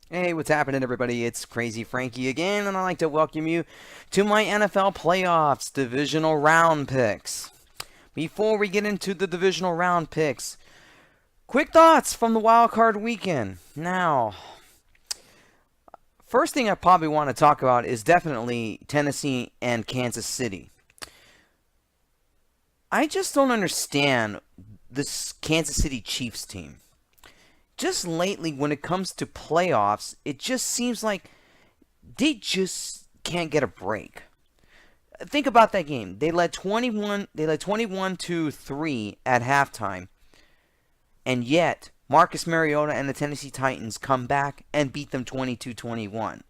Hey, what's happening, everybody? It's Crazyfrankie again, and I'd like to welcome you to my NFL playoffs divisional round picks. Before we get into the divisional round picks, quick thoughts from the wild card weekend. Now, first thing I probably want to talk about is definitely Tennessee and Kansas City. I just don't understand this Kansas City Chiefs team. Just lately, when it comes to playoffs, it just seems like they just can't get a break. Think about that game. They led 21 to 3 at halftime, and yet Marcus Mariota and the Tennessee Titans come back and beat them 22-21.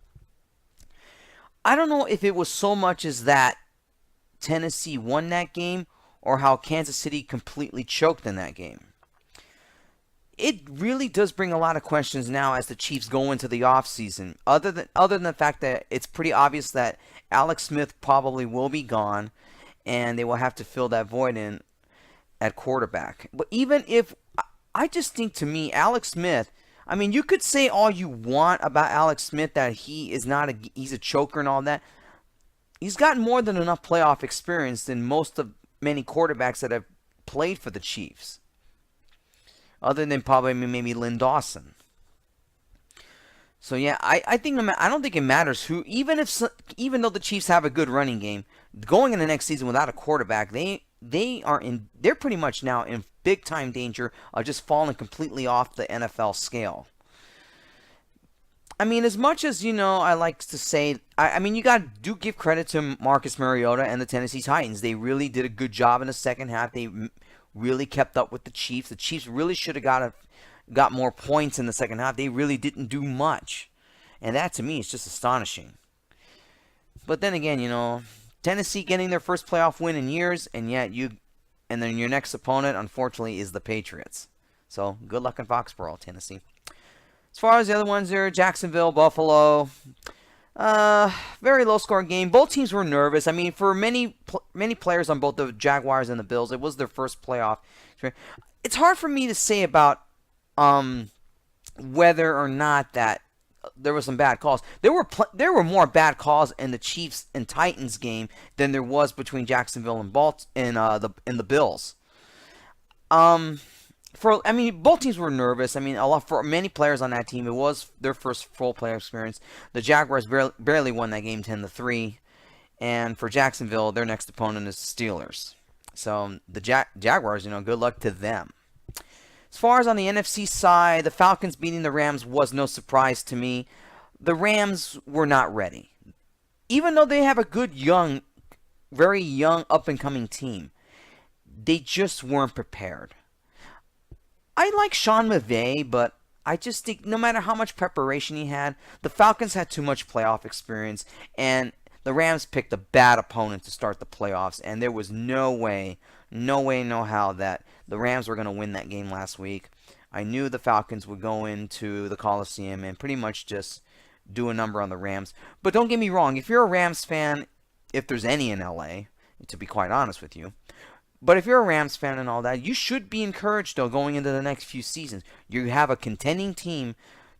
I don't know if it was so much as that Tennessee won that game or how Kansas City completely choked in that game. It really does bring a lot of questions now as the Chiefs go into the offseason. Other than the fact that it's pretty obvious that Alex Smith probably will be gone, and they will have to fill that void in at quarterback. But even if I just think, to me, Alex Smith. I mean, you could say all you want about Alex Smith, that he's a choker and all that. He's got more than enough playoff experience than many quarterbacks that have played for the Chiefs, other than probably maybe Lynn Dawson. So yeah, I don't think it matters who. Even though the Chiefs have a good running game, going in the next season without a quarterback, they're pretty much now in big time danger of just falling completely off the NFL scale. I mean, as much as I like to say, I mean, you got to give credit to Marcus Mariota and the Tennessee Titans. They really did a good job in the second half. They really kept up with the Chiefs. The Chiefs really should have got more points in the second half. They really didn't do much, and that to me is just astonishing. But then again, Tennessee getting their first playoff win in years, and then your next opponent, unfortunately, is the Patriots. So good luck in Foxborough, Tennessee. As far as the other ones there, Jacksonville, Buffalo. Very low scoring game. Both teams were nervous. I mean, for many players on both the Jaguars and the Bills, it was their first playoff. It's hard for me to say about whether or not that there were some bad calls. There were more bad calls in the Chiefs and Titans game than there was between Jacksonville and the Bills. Both teams were nervous. I mean, for many players on that team, it was their first full playoff experience. The Jaguars barely won that game 10-3, and for Jacksonville, their next opponent is the Steelers. So the Jaguars, good luck to them. As far as on the NFC side, the Falcons beating the Rams was no surprise to me. The Rams were not ready, even though they have a good very young up and coming team. They just weren't prepared. I like Sean McVay, but I just think no matter how much preparation he had, the Falcons had too much playoff experience, and the Rams picked a bad opponent to start the playoffs, and there was no way, no how that the Rams were going to win that game last week. I knew the Falcons would go into the Coliseum and pretty much just do a number on the Rams. But don't get me wrong, if you're a Rams fan, if there's any in LA, to be quite honest with you, but if you're a Rams fan and all that, you should be encouraged, though, going into the next few seasons. You have a contending team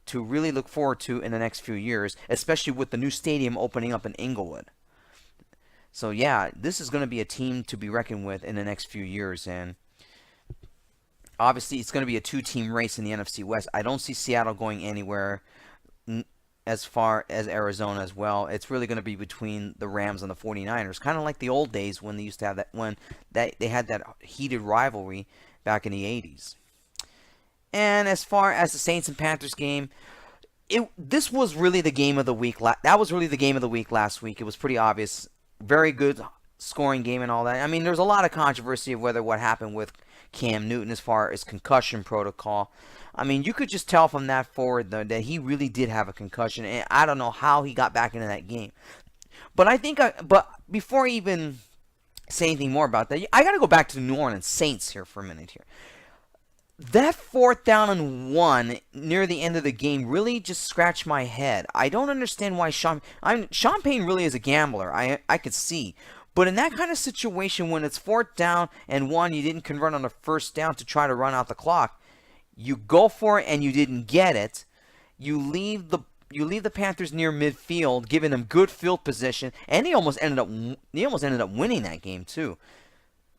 to really look forward to in the next few years, especially with the new stadium opening up in Inglewood. So, yeah, this is going to be a team to be reckoned with in the next few years. And obviously, it's going to be a two-team race in the NFC West. I don't see Seattle going anywhere as far as Arizona as well. It's really going to be between the Rams and the 49ers, kind of like the old days when they used to have they had that heated rivalry back in the 80s. And as far as the Saints and Panthers game, this was really the game of the week. That was really the game of the week last week. It was pretty obvious. Very good scoring game and all that. I mean, there's a lot of controversy of what happened with Cam Newton as far as concussion protocol. I mean, you could just tell from that forward, though, that he really did have a concussion, and I don't know how he got back into that game. But before I even say anything more about that, I got to go back to the New Orleans Saints here for a minute here. That 4th down and 1 near the end of the game really just scratched my head. I don't understand why Sean Payne really is a gambler. I could see. But in that kind of situation, when it's 4th down and 1, you didn't convert on the first down to try to run out the clock, you go for it and you didn't get it. you leave the Panthers near midfield, giving them good field position, and he almost ended up winning that game too.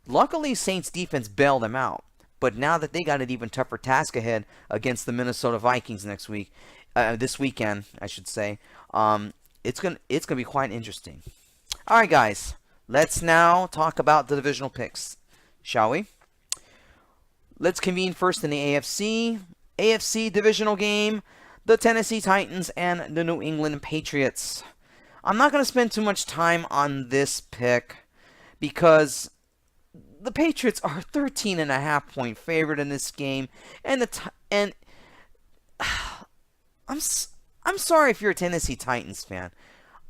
Luckily, Saints defense bailed them out. But now that they got an even tougher task ahead against the Minnesota Vikings this weekend, I should say, it's gonna be quite interesting. All right, guys, let's now talk about the divisional picks, shall we? Let's convene first in the AFC. AFC divisional game, the Tennessee Titans and the New England Patriots. I'm not going to spend too much time on this pick because the Patriots are 13.5-point favorite in this game, and I'm sorry if you're a Tennessee Titans fan.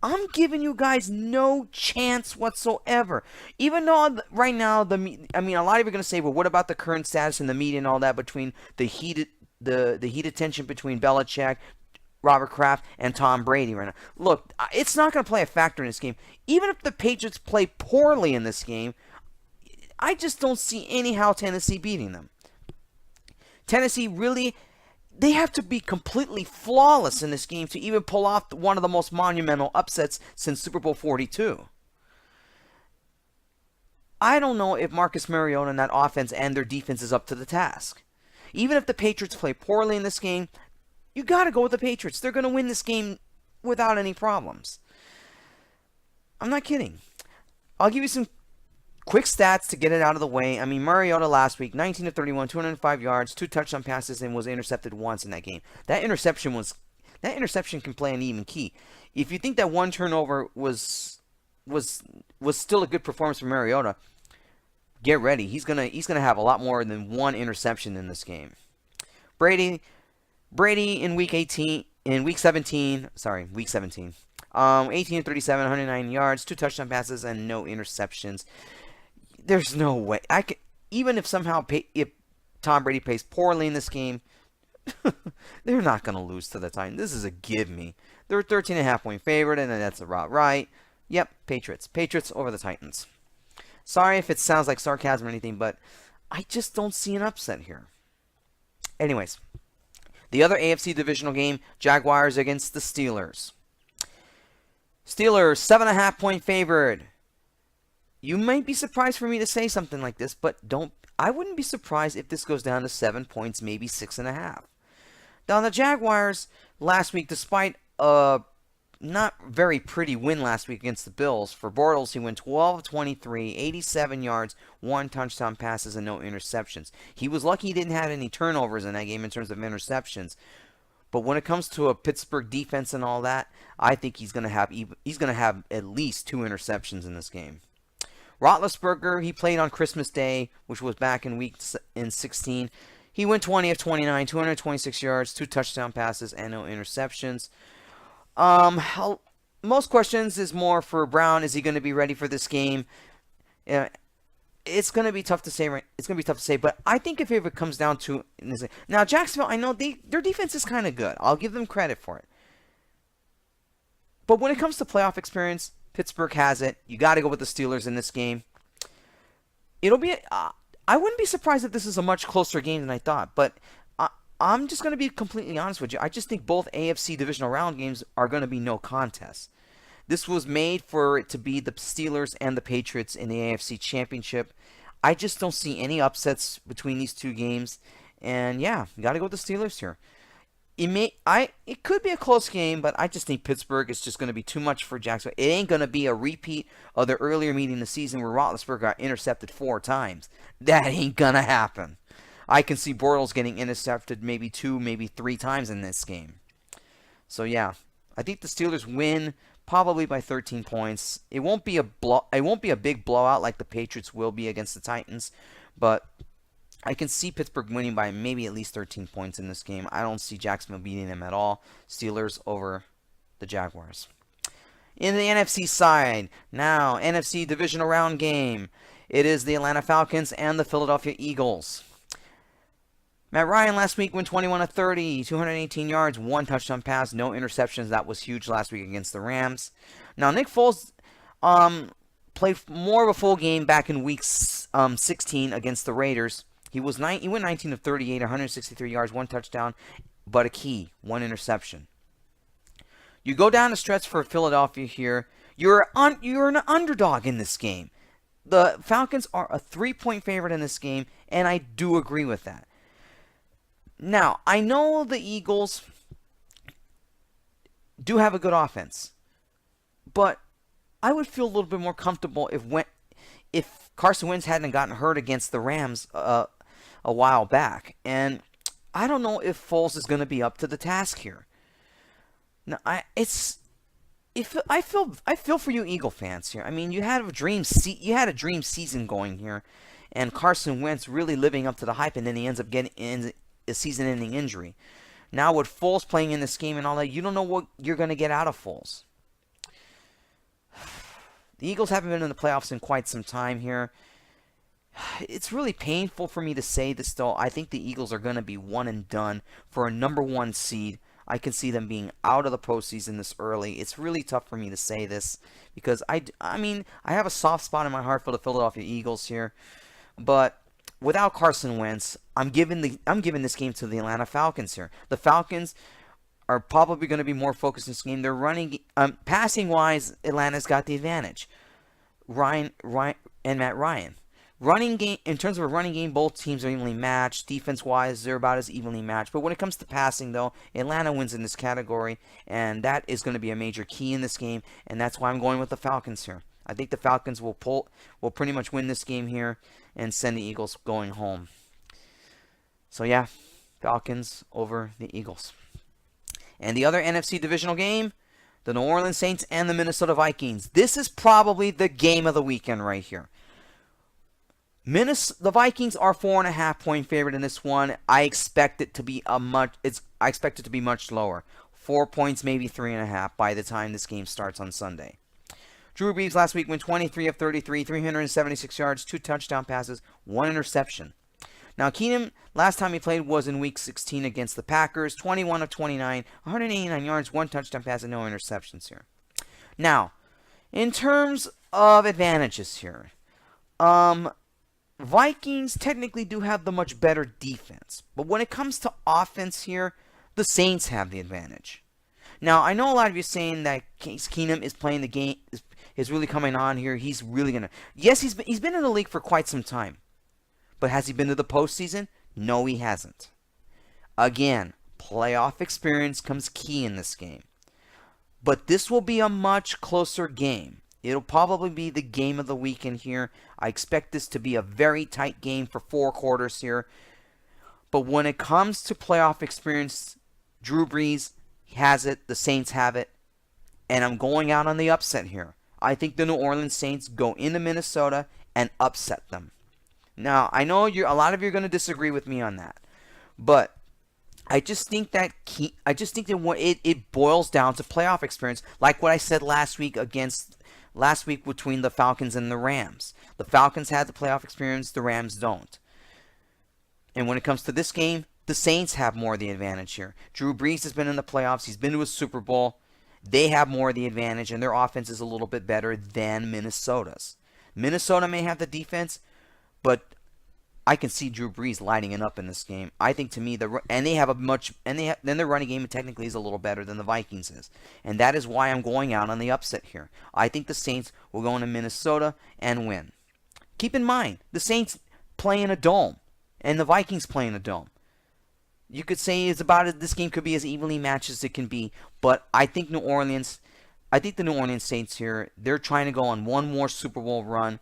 I'm giving you guys no chance whatsoever. Even though right now, a lot of you are going to say, well, what about the current status in the media and all that between the heated tension between Belichick, Robert Kraft, and Tom Brady right now? Look, it's not going to play a factor in this game. Even if the Patriots play poorly in this game, I just don't see anyhow Tennessee beating them. Tennessee really, they have to be completely flawless in this game to even pull off one of the most monumental upsets since Super Bowl 42. I don't know if Marcus Mariota and that offense and their defense is up to the task. Even if the Patriots play poorly in this game, you got to go with the Patriots. They're going to win this game without any problems. I'm not kidding. I'll give you some quick stats to get it out of the way. Mariota last week, 19 of 31, 205 yards, 2 touchdown passes, and was intercepted once in that game. That interception can play an even key. If you think that one turnover was still a good performance from Mariota, get ready. He's gonna have a lot more than one interception in this game. Brady in week 17. 18 of 37, 109 yards, 2 touchdown passes, and no interceptions. There's no way even if Tom Brady plays poorly in this game, they're not going to lose to the Titans. This is a give me. They're a 13.5-point favorite, and that's about right. Yep, Patriots over the Titans. Sorry if it sounds like sarcasm or anything, but I just don't see an upset here. Anyways, the other AFC divisional game, Jaguars against the Steelers. Steelers, 7.5-point favorite. You might be surprised for me to say something like this, but I wouldn't be surprised if this goes down to 7 points, maybe 6.5. Now, the Jaguars last week, despite a not very pretty win last week against the Bills, for Bortles, he went 12 of 23, 87 yards, 1 touchdown passes, and no interceptions. He was lucky he didn't have any turnovers in that game in terms of interceptions. But when it comes to a Pittsburgh defense and all that, I think he's going to have at least 2 interceptions in this game. Roethlisberger, he played on Christmas Day, which was back in week 16. He went 20 of 29, 226 yards, 2 touchdown passes, and no interceptions. Most questions is more for Brown. Is he going to be ready for this game? It's going to be tough to say. It's going to be tough to say. But I think if it comes down to now, Jacksonville, I know their defense is kind of good. I'll give them credit for it. But when it comes to playoff experience, Pittsburgh has it. You got to go with the Steelers in this game. It'll be. I wouldn't be surprised if this is a much closer game than I thought. But I'm just going to be completely honest with you. I just think both AFC divisional round games are going to be no contest. This was made for it to be the Steelers and the Patriots in the AFC Championship. I just don't see any upsets between these two games. And yeah, you got to go with the Steelers here. It could be a close game, but I just think Pittsburgh is just going to be too much for Jacksonville. It ain't going to be a repeat of the earlier meeting in the season where Roethlisberger got intercepted 4 times. That ain't going to happen. I can see Bortles getting intercepted maybe 2, maybe 3 times in this game. So yeah, I think the Steelers win probably by 13 points. It won't be a big blowout like the Patriots will be against the Titans, but I can see Pittsburgh winning by maybe at least 13 points in this game. I don't see Jacksonville beating them at all. Steelers over the Jaguars. In the NFC side, now NFC divisional round game. It is the Atlanta Falcons and the Philadelphia Eagles. Matt Ryan last week went 21 of 30, 218 yards, 1 touchdown pass, no interceptions. That was huge last week against the Rams. Now, Nick Foles played more of a full game back in week 16 against the Raiders. He went 19 of 38, 163 yards, 1 touchdown. but a key, one interception. You go down the stretch for Philadelphia here. You're an underdog in this game. The Falcons are a 3-point favorite in this game, and I do agree with that. Now, I know the Eagles do have a good offense, but I would feel a little bit more comfortable if Carson Wentz hadn't gotten hurt against the Rams a while back. And I don't know if Foles is going to be up to the task here. Now, I feel for you Eagle fans here. I mean, you had a dream season going here, and Carson Wentz really living up to the hype, and then he ends up getting a season-ending injury. Now with Foles playing in this game and all that, you don't know what you're going to get out of Foles. The Eagles haven't been in the playoffs in quite some time here. It's really painful for me to say this, though. I think the Eagles are going to be one and done for a number 1 seed. I can see them being out of the postseason this early. It's really tough for me to say this because I have a soft spot in my heart for the Philadelphia Eagles here, but without Carson Wentz, I'm giving this game to the Atlanta Falcons here. The Falcons are probably going to be more focused in this game. They're running, passing wise, Atlanta's got the advantage. Ryan and Matt Ryan. Running game, in terms of a running game, both teams are evenly matched. Defense-wise, they're about as evenly matched. But when it comes to passing, though, Atlanta wins in this category, and that is going to be a major key in this game, and that's why I'm going with the Falcons here. I think the Falcons will pretty much win this game here and send the Eagles going home. So yeah, Falcons over the Eagles. And the other NFC divisional game, the New Orleans Saints and the Minnesota Vikings. This is probably the game of the weekend right here. The Vikings are 4.5-point favorite in this one. I expect it to be much lower. 4 points, maybe 3.5 by the time this game starts on Sunday. Drew Brees last week went 23 of 33, 376 yards, 2 touchdown passes, 1 interception. Now, Keenum, last time he played was in Week 16 against the Packers, 21 of 29, 189 yards, 1 touchdown pass, and no interceptions here. Now, in terms of advantages here, Vikings technically do have the much better defense, but when it comes to offense here, the Saints have the advantage. Now, I know a lot of you saying that Case Keenum is playing the game, is really coming on here. He's really gonna. Yes, he's been in the league for quite some time, but has he been to the postseason? No, he hasn't. Again, playoff experience comes key in this game, but this will be a much closer game. It'll probably be the game of the weekend here. I expect this to be a very tight game for 4 quarters here. But when it comes to playoff experience, Drew Brees has it. The Saints have it. And I'm going out on the upset here. I think the New Orleans Saints go into Minnesota and upset them. Now, I know a lot of you are going to disagree with me on that. But I just think that it boils down to playoff experience, like what I said last week between the Falcons and the Rams. The Falcons had the playoff experience, the Rams don't. And when it comes to this game, the Saints have more of the advantage here. Drew Brees has been in the playoffs. He's been to a Super Bowl. They have more of the advantage, and their offense is a little bit better than Minnesota's. Minnesota may have the defense, but I can see Drew Brees lighting it up in this game. I think to me, then their running game technically is a little better than the Vikings is. And that is why I'm going out on the upset here. I think the Saints will go into Minnesota and win. Keep in mind, the Saints play in a dome, and the Vikings play in a dome. You could say this game could be as evenly matched as it can be, but I think the New Orleans Saints here, they're trying to go on one more Super Bowl run,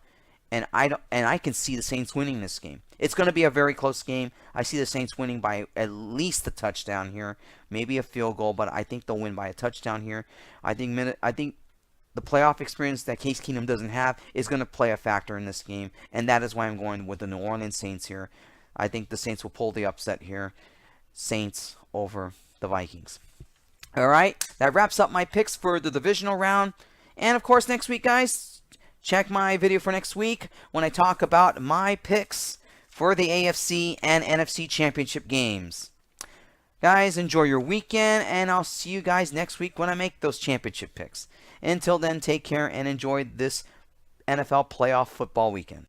and I can see the Saints winning this game. It's going to be a very close game. I see the Saints winning by at least a touchdown here, maybe a field goal, but I think they'll win by a touchdown here. I think the playoff experience that Case Keenum doesn't have is going to play a factor in this game, and that is why I'm going with the New Orleans Saints here. I think the Saints will pull the upset here. Saints over the Vikings. All right, that wraps up my picks for the divisional round. And of course, next week, guys, check my video for next week when I talk about my picks for the AFC and NFC championship games. Guys, enjoy your weekend, and I'll see you guys next week when I make those championship picks. Until then, take care and enjoy this NFL playoff football weekend.